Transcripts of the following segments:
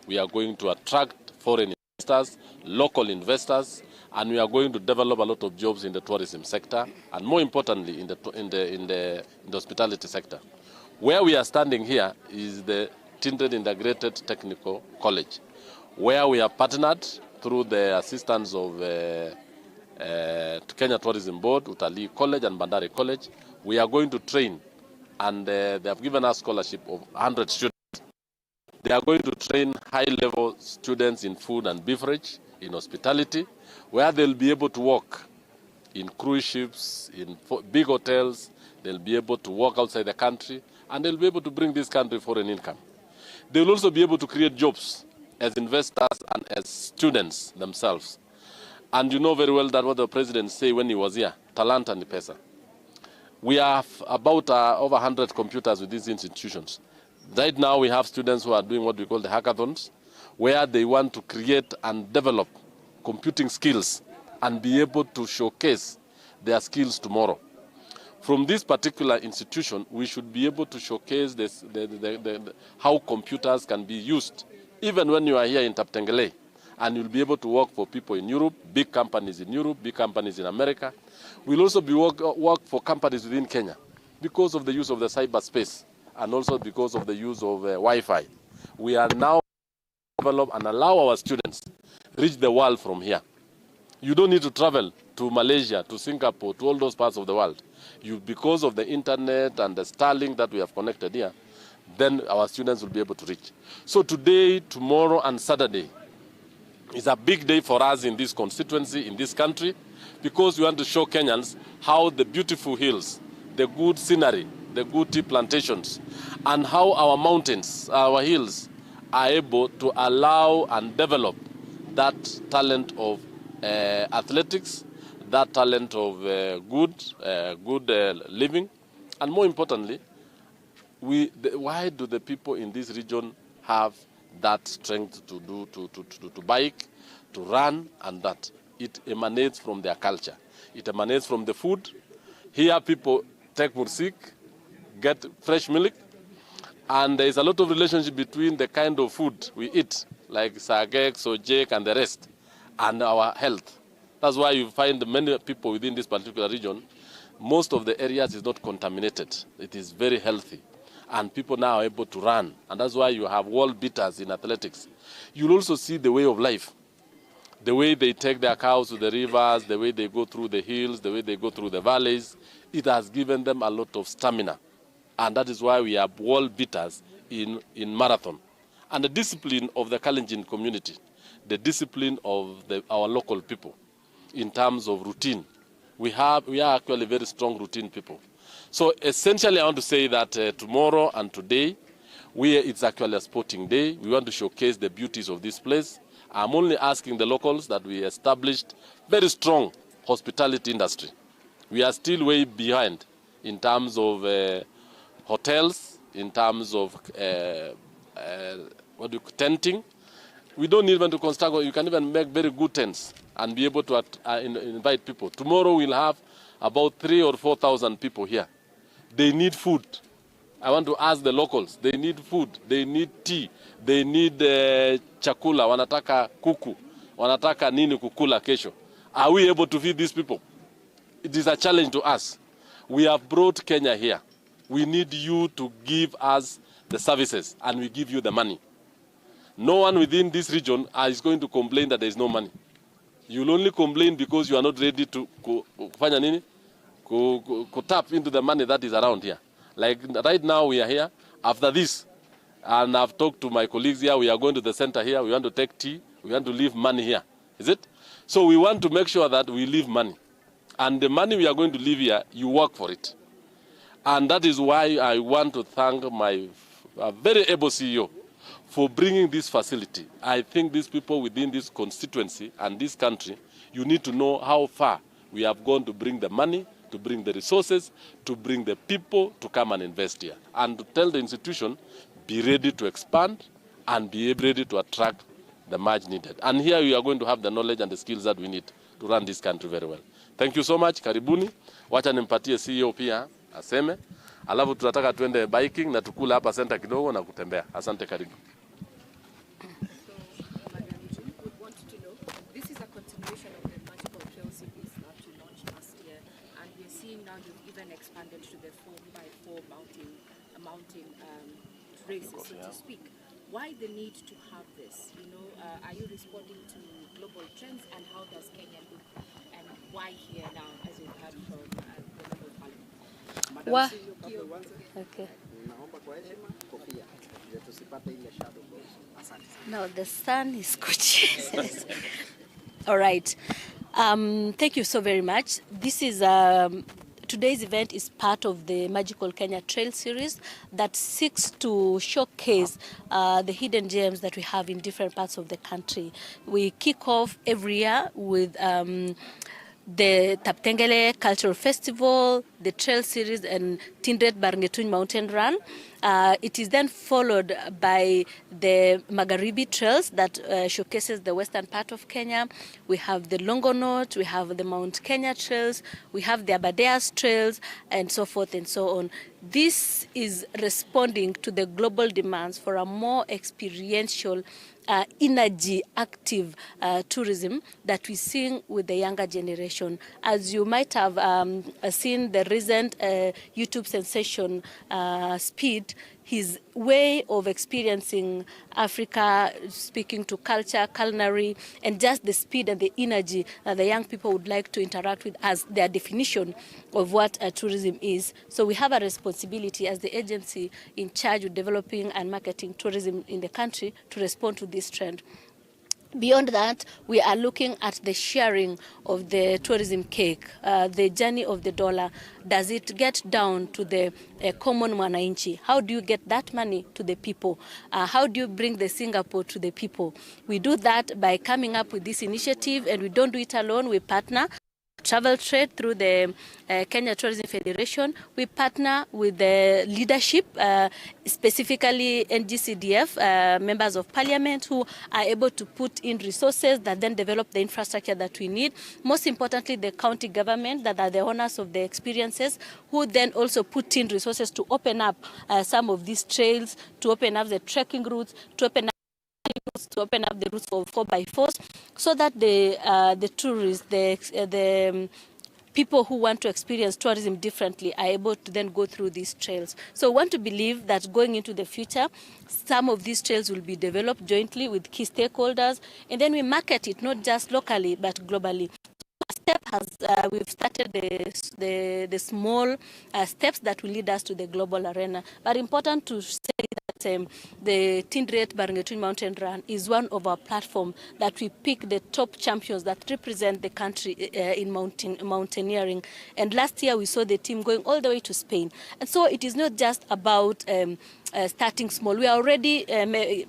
we are going to attract foreign investors, local investors, and we are going to develop a lot of jobs in the tourism sector, and more importantly, in the hospitality sector. Where we are standing here is the Tinted Integrated Technical College, where we have partnered through the assistance of Kenya Tourism Board, Utalii College and Bandari College. We are going to train, and they have given us scholarship of 100 students. They are going to train high-level students in food and beverage, in hospitality, where they'll be able to work in cruise ships, in big hotels. They'll be able to work outside the country, and they'll be able to bring this country foreign income. They'll also be able to create jobs as investors and as students themselves. And you know very well that what the president said when he was here, Talanta ni pesa. We have about over 100 computers with these institutions. Right now we have students who are doing what we call the hackathons, where they want to create and develop computing skills and be able to showcase their skills tomorrow. From this particular institution, we should be able to showcase this, how computers can be used, even when you are here in Taptengelei, and you'll be able to work for people in Europe, big companies in Europe, big companies in America. We'll also be work for companies within Kenya because of the use of the cyberspace and also because of the use of Wi-Fi. We are now develop and allow our students reach the world from here. You don't need to travel to Malaysia, to Singapore, to all those parts of the world. Because of the internet and the Starlink that we have connected here, then our students will be able to reach. So today, tomorrow, and Saturday is a big day for us in this constituency, in this country, because we want to show Kenyans how the beautiful hills, the good scenery, the good tea plantations, and how our mountains, our hills, are able to allow and develop that talent of athletics, that talent of good living, and more importantly, why do the people in this region have that strength to bike, to run, and that? It emanates from their culture. It emanates from the food. Here people take mursik, get fresh milk, and there is a lot of relationship between the kind of food we eat, like sagek, sojek, and the rest, and our health. That's why you find many people within this particular region, most of the areas is not contaminated. It is very healthy, and people now are able to run, and that's why you have world beaters in athletics. You'll also see the way of life, the way they take their cows to the rivers, the way they go through the hills, the way they go through the valleys. It has given them a lot of stamina. And that is why we have world beaters in marathon. And the discipline of the Kalenjin community, the discipline of our local people in terms of routine. We are actually very strong routine people. So essentially I want to say that tomorrow and today, it's actually a sporting day. We want to showcase the beauties of this place. I'm only asking the locals that we established very strong hospitality industry. We are still way behind in terms of hotels, in terms of tenting. We don't even to construct, you can even make very good tents and be able to invite people. Tomorrow we'll have about 3,000 or 4,000 people here. They need food. I want to ask the locals, they need food, they need tea, they need chakula, wanataka kuku, wanataka nini kukula kesho. Are we able to feed these people? It is a challenge to us. We have brought Kenya here. We need you to give us the services, and we give you the money. No one within this region is going to complain that there is no money. You'll only complain because you are not ready to kufanya nini? Tap into the money that is around here. Like right now we are here. After this, and I've talked to my colleagues here, we are going to the center here. We want to take tea. We want to leave money here. Is it? So we want to make sure that we leave money. And the money we are going to leave here, you work for it. And that is why I want to thank my very able CEO for bringing this facility. I think these people within this constituency and this country, you need to know how far we have gone to bring the money, to bring the resources, to bring the people to come and invest here. And to tell the institution, be ready to expand and be ready to attract the much needed. And here we are going to have the knowledge and the skills that we need to run this country very well. Thank you so much. Karibuni. Wacha nimpatie CEO pia aseme. Alafu tunataka tuende biking na tukula hapa center kidogo na kutembea. Asante, karibu. expanded to the 4x4 mountain races, so to speak. Why the need to have this? Are you responding to global trends, and how does Kenya look, and why here now, as we've heard from the Member of Parliament? Wa- Okay. No, the sun is gorgeous. All right. Thank you so very much. This is today's event is part of the Magical Kenya Trail series that seeks to showcase the hidden gems that we have in different parts of the country. We kick off every year with the Taptengelei Cultural Festival, the Trail Series, and Tindret Barngetuny Mountain Run. It is then followed by the Magharibi Trails that showcases the western part of Kenya. We have the Longonot, we have the Mount Kenya Trails, we have the Aberdares Trails, and so forth and so on. This is responding to the global demands for a more experiential energy active tourism that we see with the younger generation. As you might have seen the recent YouTube sensation Speed, his way of experiencing Africa, speaking to culture, culinary, and just the speed and the energy that the young people would like to interact with as their definition of what tourism is. So we have a responsibility as the agency in charge of developing and marketing tourism in the country to respond to this trend. Beyond that, we are looking at the sharing of the tourism cake, the journey of the dollar. Does it get down to the common mwananchi? How do you get that money to the people? How do you bring the Singapore to the people? We do that by coming up with this initiative, and we don't do it alone. We partner travel trade through the Kenya Tourism Federation. We partner with the leadership, specifically NGCDF, members of parliament who are able to put in resources that then develop the infrastructure that we need. Most importantly, the county government that are the owners of the experiences who then also put in resources to open up some of these trails, to open up the trekking routes, to open up the routes for 4x4s, so that the tourists, the people who want to experience tourism differently are able to then go through these trails. So we want to believe that going into the future, some of these trails will be developed jointly with key stakeholders, and then we market it not just locally but globally. Step has we've started the small steps that will lead us to the global arena. But important to say that the Tindret Barngetuny Mountain Run is one of our platforms that we pick the top champions that represent the country in mountaineering. And last year we saw the team going all the way to Spain. And so it is not just about starting small. We are already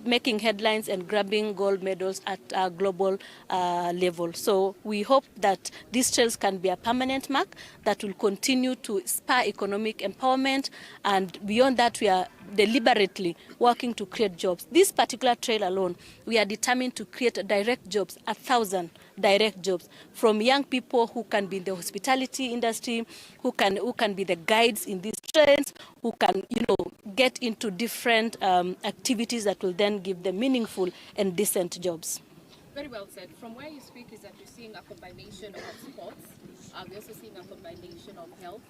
making headlines and grabbing gold medals at a global level. So we hope that these trails can be a permanent mark that will continue to spur economic empowerment. And beyond that, we are deliberately working to create jobs. This particular trail alone, we are determined to create direct jobs, 1,000 direct jobs from young people who can be in the hospitality industry, who can be the guides in these trails, who can get into different activities that will then give them meaningful and decent jobs. Very well said. From where you speak is that you're seeing a combination of sports. We're also seeing a combination of health,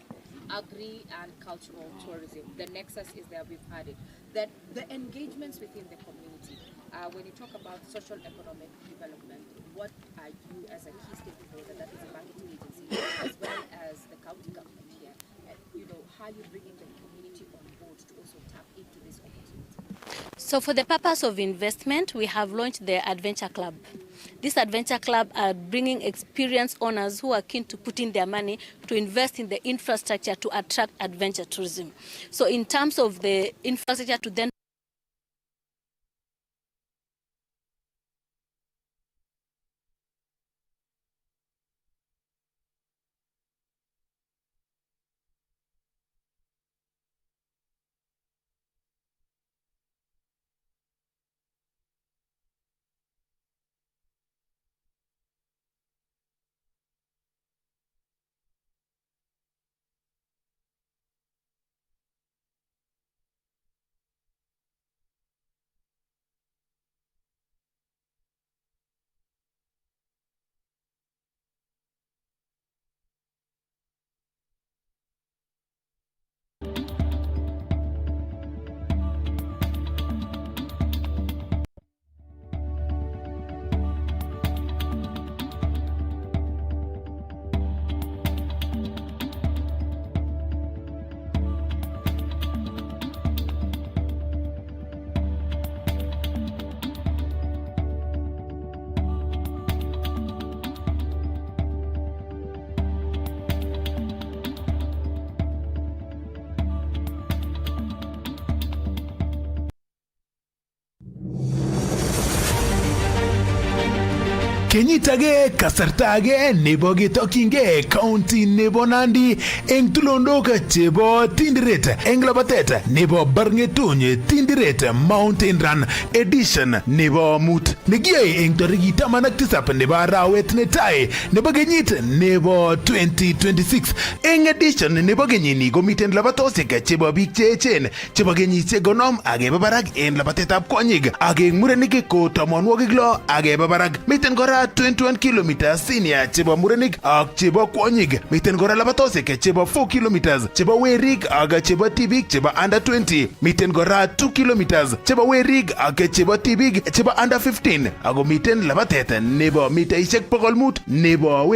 agri, and cultural tourism. The nexus is there, we've had it. That the engagements within the community, when you talk about social economic development, what are you as a key stakeholder, that is a marketing agency, as well as the county government here, and, how are you bringing the community on board to also tap into this opportunity? So for the purpose of investment, we have launched the Adventure Club. This Adventure Club are bringing experienced owners who are keen to put in their money to invest in the infrastructure to attract adventure tourism. So in terms of the infrastructure to then Kenyit age kasarta age nebo ketokyingei county nebo Nandi eng tulondok chebo Tindiret eng labatet nebo Barngetuny Tindiret Mountain Run edition nebo mut nekiyoe eng tarikit 17 nebo arawet netai nebo kenyit nebo 2026. Eng edition nebo kenyini komiten labatosiek chebo biik che echen chebo kenyisiek 50 akeba barak eng labatetab kwonyik ak eng murenik ko 60 akeba barak. Miten kora 21 kilometers senior chebo murenik ak chebo kwonyik. Miten kora labatosiek chebo 4 kilometers chebo werik ak chebo tibik chebo under 20. Miten kora 2 kilometers chebo werik ak chebo tibik chebo under 15 ako miten labatet nebo mitaisiek 500 nebo werik